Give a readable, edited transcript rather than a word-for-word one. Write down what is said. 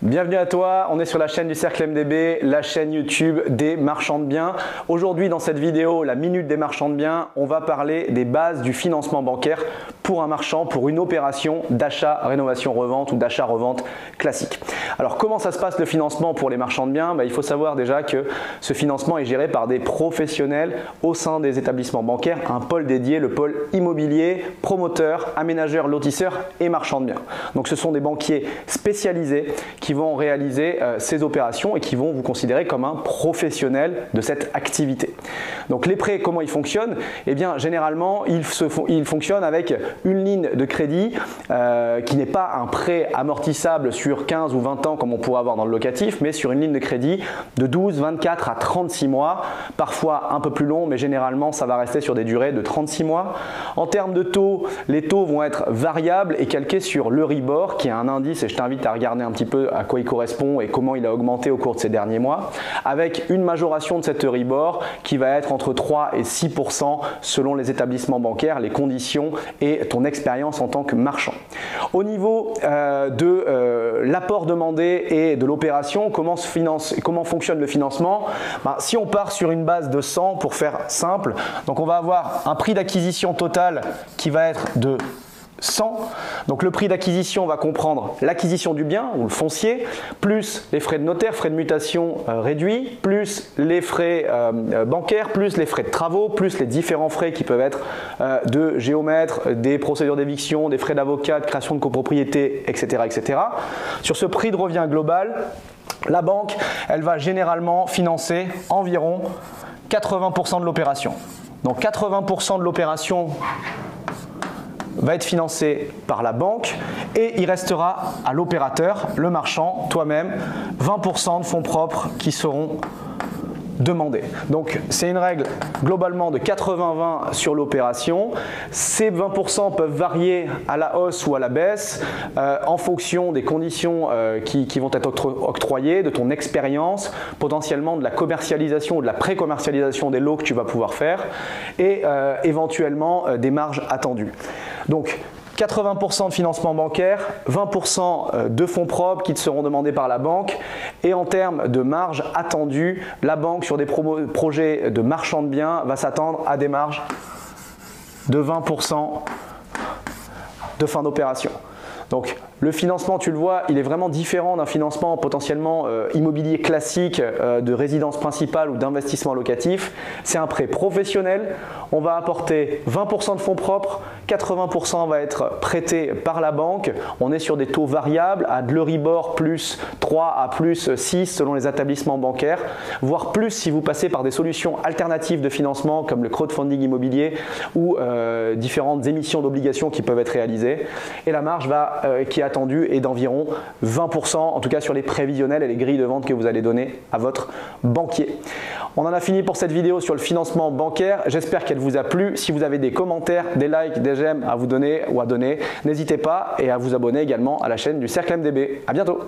Bienvenue à toi, on est sur la chaîne du Cercle MDB, la chaîne YouTube des marchands de biens. Aujourd'hui dans cette vidéo, la minute des marchands de biens, on va parler des bases du financement bancaire pour un marchand, pour une opération d'achat, rénovation, revente ou d'achat-revente classique. Alors comment ça se passe le financement pour les marchands de biens? Il faut savoir déjà que ce financement est géré par des professionnels au sein des établissements bancaires, un pôle dédié, le pôle immobilier, promoteur, aménageur, lotisseur et marchand de biens. Donc ce sont des banquiers spécialisés qui vont réaliser ces opérations et qui vont vous considérer comme un professionnel de cette activité. Donc les prêts, comment ils fonctionnent? Eh bien généralement ils fonctionnent avec une ligne de crédit qui n'est pas un prêt amortissable sur 15 ou 20 ans comme on pourrait avoir dans le locatif, mais sur une ligne de crédit de 12, 24 à 36 mois, parfois un peu plus long, mais généralement ça va rester sur des durées de 36 mois. En termes de taux, les taux vont être variables et calqués sur l'Euribor qui est un indice, et je t'invite à regarder un petit peu à quoi il correspond et comment il a augmenté au cours de ces derniers mois, avec une majoration de cet Euribor qui va être entre 3 et 6% selon les établissements bancaires, les conditions et ton expérience en tant que marchand. Au niveau de l'apport demandé et de l'opération, comment fonctionne le financement? Si on part sur une base de 100 pour faire simple, donc on va avoir un prix d'acquisition total qui va être de 100. Donc le prix d'acquisition va comprendre l'acquisition du bien ou le foncier, plus les frais de notaire, frais de mutation réduits, plus les frais bancaires, plus les frais de travaux, plus les différents frais qui peuvent être de géomètre, des procédures d'éviction, des frais d'avocat, de création de copropriété, etc., etc. Sur ce prix de revient global, la banque, elle va généralement financer environ 80% de l'opération. Donc 80% de l'opération va être financé par la banque et il restera à l'opérateur, le marchand, toi-même, 20% de fonds propres qui seront demandés. Donc c'est une règle globalement de 80-20 sur l'opération. Ces 20% peuvent varier à la hausse ou à la baisse en fonction des conditions qui vont être octroyées, de ton expérience, potentiellement de la commercialisation ou de la pré-commercialisation des lots que tu vas pouvoir faire et éventuellement des marges attendues. Donc 80% de financement bancaire, 20% de fonds propres qui te seront demandés par la banque et en termes de marge attendue, la banque sur des projets de marchand de biens va s'attendre à des marges de 20% de fin d'opération. Donc le financement, tu le vois, il est vraiment différent d'un financement potentiellement immobilier classique de résidence principale ou d'investissement locatif. C'est un prêt professionnel. On va apporter 20% de fonds propres, 80% va être prêté par la banque. On est sur des taux variables à de l'Euribor plus 3 à plus 6 selon les établissements bancaires, voire plus si vous passez par des solutions alternatives de financement comme le crowdfunding immobilier ou différentes émissions d'obligations qui peuvent être réalisées. Et la marge qui est attendue est d'environ 20%, en tout cas sur les prévisionnels et les grilles de vente que vous allez donner à votre banquier. On en a fini pour cette vidéo sur le financement bancaire. J'espère qu'elle vous a plu. Si vous avez des commentaires, des likes, des j'aime à vous donner ou à donner, n'hésitez pas et à vous abonner également à la chaîne du Cercle MDB. À bientôt!